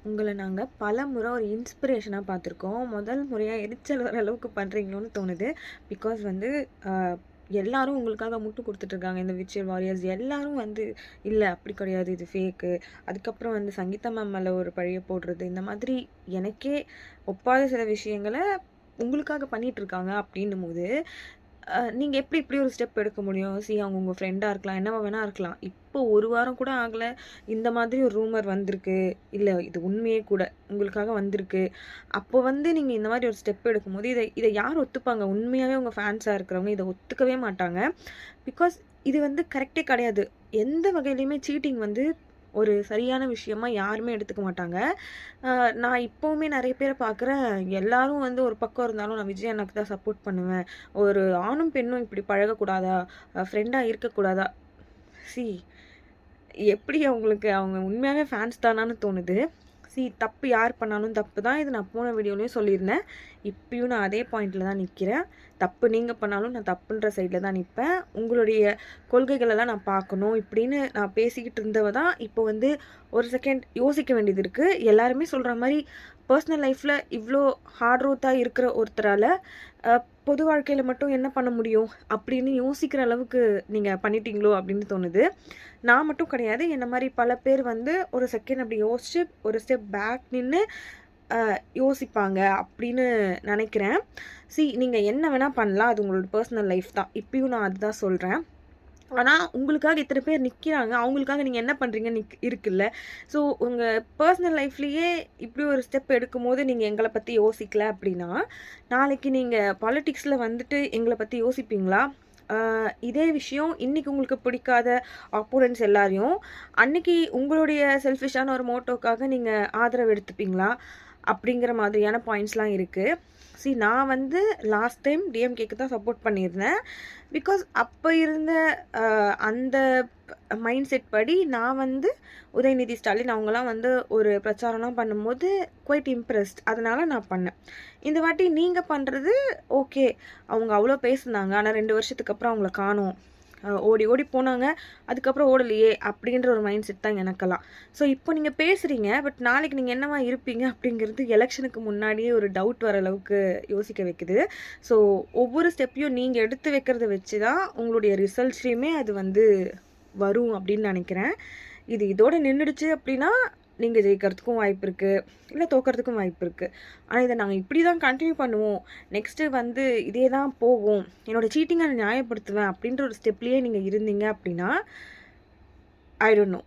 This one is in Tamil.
உங்கள நாங்க பலமுறை ஒரு இன்ஸ்பிரேஷனா பார்த்துருக்கோம். முதல் முறையா எரிச்சல் வர அளவுக்கு பண்றீங்களோன்னு தோணுது. பிகாஸ் வந்து அ எல்லாரும் உங்களுக்காக முட்டு குடுத்துட்டு இருக்காங்க. இந்த விர்ச்சுவல் வாரியர்ஸ் எல்லாரும் வந்து, "இல்ல அப்படி கிடையாது. இது ஃபேக்கு." அதுக்கப்புறம் வந்து சங்கீதா மேம் மேல ஒரு பழிய போடுறது. இந்த மாதிரி எனக்கே ஒப்பாத சில விஷயங்கள உங்களுக்காக பண்ணிட்டு இருக்காங்க அப்படின்னும்போது, நீங்க எப்படி இப்படி ஒரு ஸ்டெப் எடுக்க முடியும்? அவங்க உங்க ஃப்ரெண்டா இருக்கலாம். என்னவா வேணா இருக்கலாம். இப்போ 1 வாரம் கூட ஆகல. இந்த மாதிரி ஒரு ரூமர் வந்திருக்கு. இல்ல இது உண்மையே கூட. உங்களுக்காக வந்திருக்கு. அப்போ வந்து நீங்க இந்த மாதிரி ஒரு ஸ்டெப் எடுக்கும்போது, இத இத யார் ஒத்துப்பாங்க? உண்மையாவே உங்க ஃபேன்ஸா இருக்கிறவங்க இத ஒத்துக்கவே மாட்டாங்க. பிகாஸ் இது வந்து கரெக்ட்டே கிடையாது. எந்த வகையிலயுமே சீட்டிங் வந்து ஒரு சரியான விஷயமா யாருமே எடுத்துக்க மாட்டாங்க. அ நான் இப்பவுமே நெறைய பேர பார்க்குறேன். எல்லாரும் வந்து ஒரு பக்கம் இருந்தாலும் நான் விஜய் அண்ணாக்கு தான் சப்போர்ட் பண்ணுவேன். ஒரு ஆணும் பெண்ணும் இப்படி பழகக்கூடாதா? ஃப்ரெண்டா இருக்கக்கூடாதா? சி எப்படி அவங்களுக்கு அவங்க உண்மையாவே ஃபேன்ஸ் தானான்னு தோணுது. தப்பு யார் பண்ணாலும் தப்பு தான். இது நான் போன வீடியோலயும் சொல்லியிருந்தேன். இப்பயும் நான் அதே பாயிண்ட்ல தான் நிக்கிறேன். தப்பு நீங்க பண்ணாலும் நான் தப்புன்ற சைட்ல தான் நிப்பேன். உங்களுடைய கொள்கைகளெல்லாம் நான் பார்க்கணும். இப்படின்னு நான் பேசிக்கிட்டு இருந்தவ தான், இப்போ வந்து ஒரு செகண்ட் யோசிக்க வேண்டியது இருக்கு. எல்லாருமே சொல்ற மாரி பர்சனல் லைஃப்ல இவ்ளோ ஹார்ட் ரூத்தா இருக்கிற ஒருத்தரால, அ பொது வாழ்க்கையில மட்டும் என்ன பண்ண முடியும்? அப்படின்னு யோசிக்கிற அளவுக்கு நீங்க பண்ணிட்டீங்களோ! அப்படின்னு தோணுது. நான் மட்டும் கிடையாது. என்ன மாரி பல பேர் வந்து ஒரு செகண்ட் அப்படி யோசிச்சு, ஒரு ஸ்டெப் பேக் நின்னு யோசிப்பாங்க அப்படின்னு நெனைக்கிறேன். நீங்க என்ன வேணா பண்ணலாம். அது உங்களோட பெர்சனல் லைஃப் தான். இப்பயும் நான் அதுதான் சொல்றேன். ஆனா, உங்களுக்காக இத்தன பேர் நிக்கிறாங்க. அவங்களுக்காக நீங்க என்ன பண்றீங்கன்னு இருக்குல்ல. ஸோ உங்க பெர்சனல் லைஃப்லயே இப்படி ஒரு ஸ்டெப் எடுக்கும்போது நீங்க எங்கள பத்தி யோசிக்கல அப்படின்னா, நாளைக்கு நீங்க பாலிடிக்ஸ்ல வந்துட்டு எங்கள பத்தி யோசிப்பீங்களா? ஆ இதே விஷயம் இன்னைக்கு உங்களுக்கு பிடிக்காத ஆப்போனன்ட்ஸ் எல்லாரையும், அன்னைக்கு உங்களுடைய செல்ஃபிஷான ஒரு மோட்டோக்காக நீங்க ஆதரவு எடுத்துப்பீங்களா? அப்படிங்கிற மாதிரியான பாயிண்ட்ஸ்லாம் இருக்கு. நான் வந்து லாஸ்ட் டைம் டிஎம்கேக்கு தான் சப்போர்ட் பண்ணியிருந்தேன். பிகாஸ் அப்ப இருந்த அ அந்த மைண்ட் செட் படி நான் வந்து உதயநிதி ஸ்டாலின் அவங்கலாம் வந்து ஒரு பிரச்சாரம்லாம் பண்ணும்போது குவைட் இம்ப்ரெஸ்ட். அதனால நான் பண்ணேன். இந்த வாட்டி நீங்க பண்றது ஓகே. அவங்க அவ்ளோ பேசுனாங்க. ஆனா 2 வருஷத்துக்கு அப்புறம் அவங்கள காணோம். ஓடி ஓடி போனாங்க. அதுக்கப்புறம் ஓடலையே! அப்படின்ற ஒரு மைண்ட் செட் தான் எனக்கெல்லாம். இப்போ நீங்க பேசுறீங்க. பட் நாளைக்கு நீங்க என்னவா இருப்பீங்க அப்படிங்கிறது எலக்ஷனுக்கு முன்னாடியே ஒரு டவுட் வர அளவுக்கு யோசிக்க வைக்குது. ஸோ ஒவ்வொரு ஸ்டெப்பையும் நீங்க எடுத்து வைக்கிறத வச்சு தான் உங்களுடைய ரிசல்ட்ஸ்லயுமே அது வந்து வரும் அப்படின்னு நெனைக்கிறேன். இது இதோட நின்னுடுச்சு அப்படின்னா, நீங்க ஜெயிக்கிறதுக்கும் வாய்ப்பு இருக்கு. இல்ல தோக்கறதுக்கும் வாய்ப்பு இருக்கு. ஆனா இத நாங்க இப்படி தான் கன்டின்யூ பண்ணுவோம். நெக்ஸ்ட்டு வந்து இதே தான் போகும். என்னோட சீட்டிங்க நான் நியாயப்படுத்துவேன் அப்படின்ற ஒரு ஸ்டெப்லயே நீங்க இருந்தீங்க அப்படின்னா, ஐ டோன்ட் நோ.